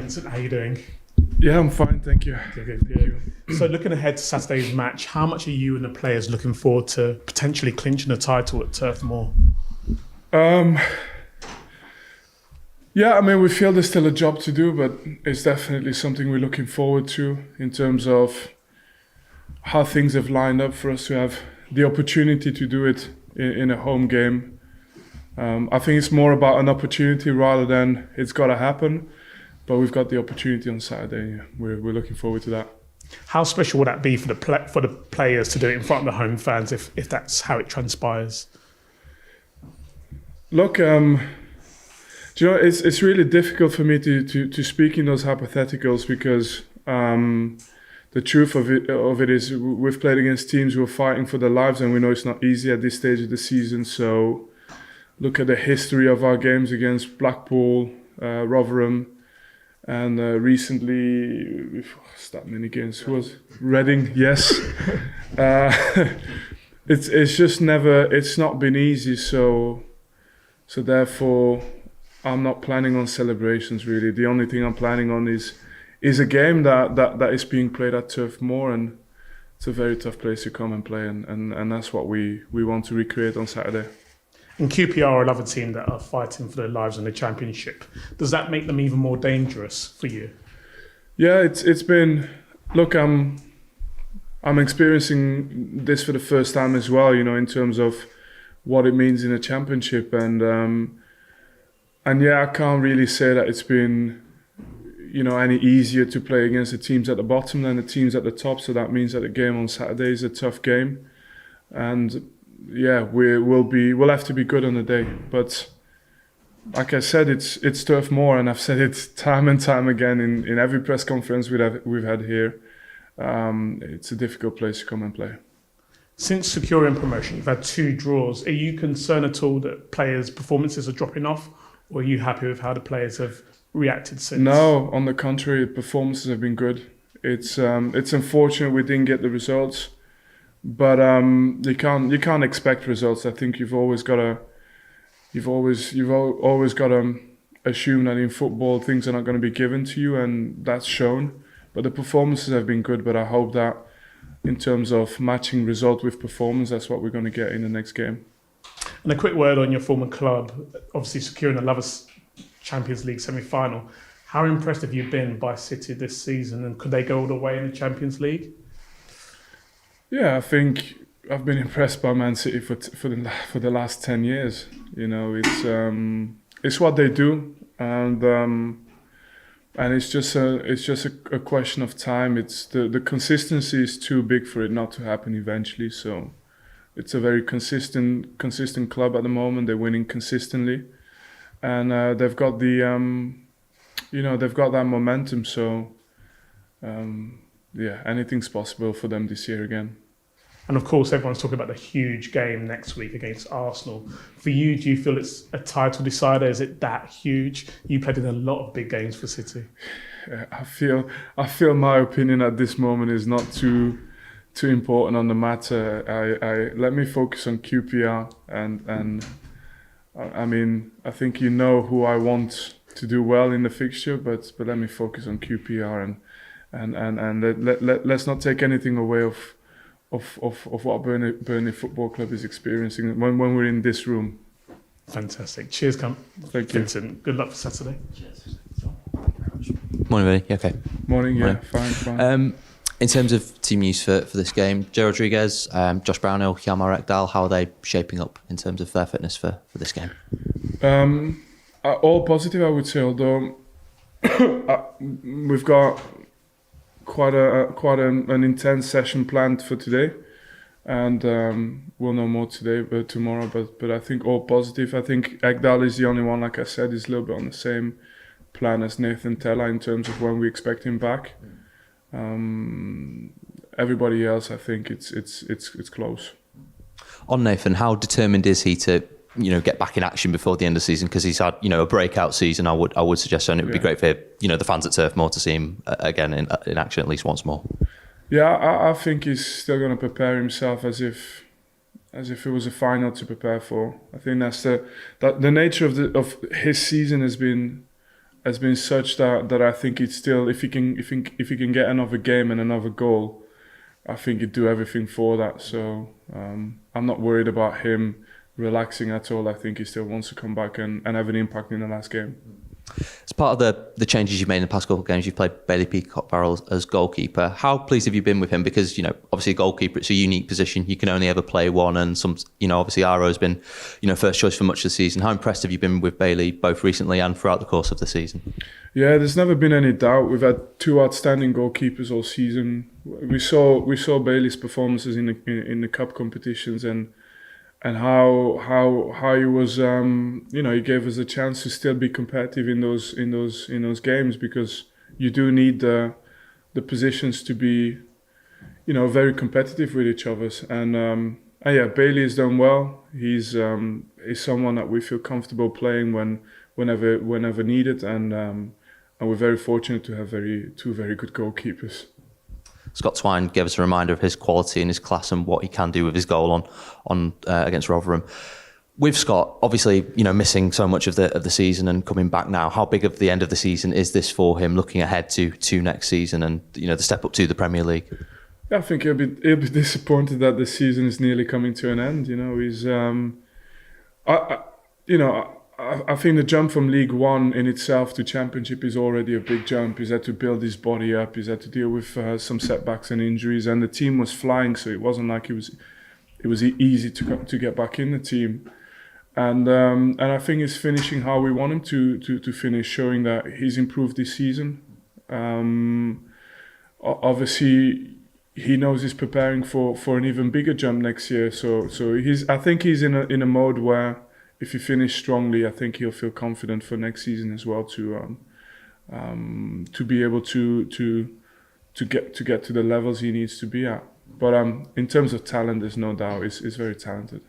Vincent. How are you doing? Yeah, I'm fine, thank you. Good. So looking ahead to Saturday's match, how much are you and the players looking forward to potentially clinching a title at Turf Moor? Yeah, I mean, we feel there's still a job to do, but it's definitely something we're looking forward to in terms of how things have lined up for us to have the opportunity to do it in a home game. I think it's more about an opportunity rather than it's got to happen, but we've got the opportunity on Saturday. We're looking forward to that. How special would that be for the players to do it in front of the home fans if that's how it transpires? Look, do you know, it's really difficult for me to speak in those hypotheticals because the truth of it is we've played against teams who are fighting for their lives, and we know it's not easy at this stage of the season. So look at the history of our games against Blackpool, Rotherham, and recently, that many games. Who was Reading? Yes. It's just never. It's not been easy. So therefore, I'm not planning on celebrations really. The only thing I'm planning on is a game that is being played at Turf Moor, and it's a very tough place to come and play, and that's what we want to recreate on Saturday. And QPR are another team that are fighting for their lives in the Championship. Does that make them even more dangerous for you? Yeah, it's been. Look, I'm experiencing this for the first time as well. You know, in terms of what it means in a Championship, and yeah, I can't really say that it's been, you know, any easier to play against the teams at the bottom than the teams at the top. So that means that the game on Saturday is a tough game, and yeah, we'll have to be good on the day. But like I said, it's Turf Moor, and I've said it time and time again in every press conference we've had here. It's a difficult place to come and play. Since securing promotion, you've had 2 draws. Are you concerned at all that players' performances are dropping off, or are you happy with how the players have reacted since? No, on the contrary, performances have been good. It's unfortunate we didn't get the results, but you can't expect results. I think you've always got to assume that in football things are not going to be given to you, and that's shown. But the performances have been good. But I hope that in terms of matching result with performance, that's what we're going to get in the next game. And a quick word on your former club, obviously securing the Lovers Champions League semi-final. How impressed have you been by City this season, and could they go all the way in the Champions League? Yeah, I think I've been impressed by Man City for the last 10 years. You know, it's what they do, and it's just a question of time. It's the consistency is too big for it not to happen eventually. So it's a very consistent club at the moment. They're winning consistently, and they've got they've got that momentum. So yeah, anything's possible for them this year again. And of course, everyone's talking about the huge game next week against Arsenal. For you, do you feel it's a title decider? Is it that huge? You played in a lot of big games for City. I feel my opinion at this moment is not too important on the matter. I let me focus on QPR, and I mean, I think you know who I want to do well in the fixture, but let me focus on QPR, and let's not take anything away of what Burnley Football Club is experiencing when we're in this room. Fantastic. Cheers, Thank you. Vincent. Good luck for Saturday. Cheers. Morning, Vinny. You okay? Morning, yeah, Morning. fine. In terms of team news for this game, Joe Rodriguez, Josh Brownhill, Hjalmar Ekdal, how are they shaping up in terms of their fitness for this game? All positive, I would say, although we've got quite an intense session planned for today, and we'll know more tomorrow. But I think all positive. I think Ekdal is the only one, like I said, is a little bit on the same plan as Nathan Tella in terms of when we expect him back. Everybody else, I think it's close. On Nathan, how determined is he to get back in action before the end of the season? Because he's had a breakout season. I would suggest so, and it would be great for the fans at Turf Moor to see him again in action at least once more. Yeah, I think he's still going to prepare himself as if it was a final to prepare for. I think that's the nature of his season has been has been such that I think it's still, if he can get another game and another goal, I think he'd do everything for that. So I'm not worried about him relaxing at all. I think he still wants to come back and have an impact in the last game. As part of the changes you've made in the past couple of games, you've played Bailey Peacock-Farrell as goalkeeper. How pleased have you been with him? Because, obviously a goalkeeper, it's a unique position. You can only ever play one, and obviously Aro's been, first choice for much of the season. How impressed have you been with Bailey, both recently and throughout the course of the season? Yeah, there's never been any doubt. We've had two outstanding goalkeepers all season. We saw Bailey's performances in the cup competitions and how he was, he gave us a chance to still be competitive in those games, because you do need the positions to be, very competitive with each other. And Bailey has done well. He's someone that we feel comfortable playing whenever needed, and we're very fortunate to have two very good goalkeepers. Scott Twine gave us a reminder of his quality and his class and what he can do with his goal on against Rotherham. With Scott, obviously, missing so much of the season and coming back now, how big of the end of the season is this for him, looking ahead to next season and the step up to the Premier League? Yeah, I think he'll be disappointed that the season is nearly coming to an end. He's I think the jump from League One in itself to Championship is already a big jump. He's had to build his body up. He's had to deal with some setbacks and injuries, and the team was flying, so it wasn't like it was easy to get back in the team. And I think he's finishing how we want him to finish, showing that he's improved this season. Obviously, he knows he's preparing for an even bigger jump next year. So I think he's in a mode where, if he finishes strongly, I think he'll feel confident for next season as well to be able to get to the levels he needs to be at. But in terms of talent, there's no doubt he's very talented.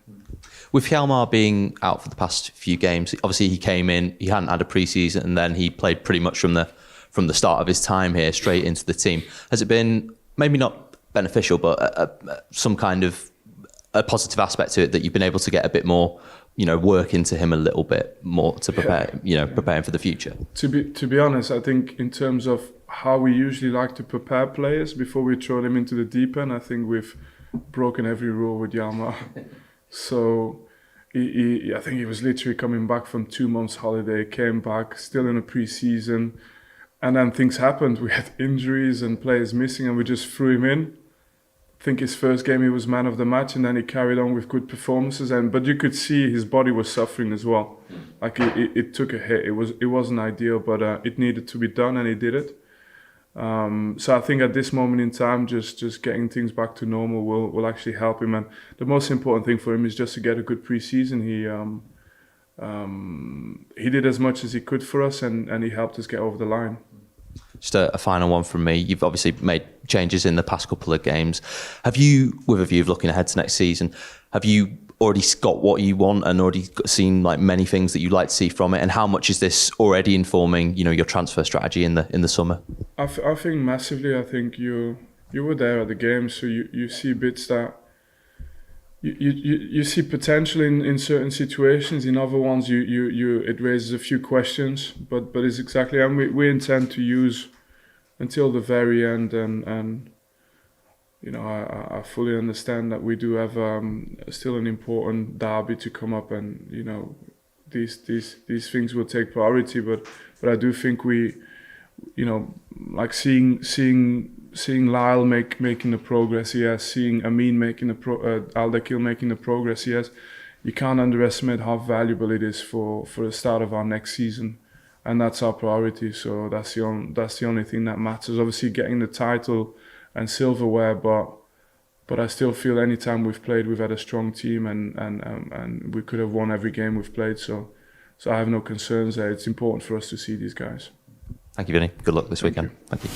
With Hjalmar being out for the past few games, obviously he came in, he hadn't had a pre-season, and then he played pretty much from the start of his time here straight into the team. Has it been maybe not beneficial, but some kind of a positive aspect to it that you've been able to get a bit more, work into him a little bit more to prepare, prepare him for the future? To be honest, I think in terms of how we usually like to prepare players before we throw them into the deep end, I think we've broken every rule with Hjalmar. So I think he was literally coming back from 2 months holiday, came back still in a pre-season, and then things happened. We had injuries and players missing, and we just threw him in. I think his first game he was man of the match, and then he carried on with good performances. But you could see his body was suffering as well. Like it took a hit. It wasn't ideal, but it needed to be done, and he did it. So I think at this moment in time, just getting things back to normal will actually help him. And the most important thing for him is just to get a good pre-season. He did as much as he could for us, and he helped us get over the line. Just a final one from me. You've obviously made changes in the past couple of games. Have you, with a view of looking ahead to next season, have you already got what you want and already seen like many things that you'd like to see from it? And how much is this already informing, your transfer strategy in the summer? I think massively. I think you were there at the game, so you see bits that you see potential in certain situations. In other ones, it raises a few questions. But it's exactly, and we intend to use until the very end. And I fully understand that we do have still an important derby to come up, and these things will take priority. But I do think we, like seeing Lyle making the progress he has, seeing Amin making Aldakil making the progress he has, you can't underestimate how valuable it is for the start of our next season, and that's our priority. So that's the only thing that matters. Obviously, getting the title and silverware, but I still feel any time we've played, we've had a strong team, and we could have won every game we've played. So I have no concerns there. It's important for us to see these guys. Thank you, Vinny. Good luck this weekend. Thank you.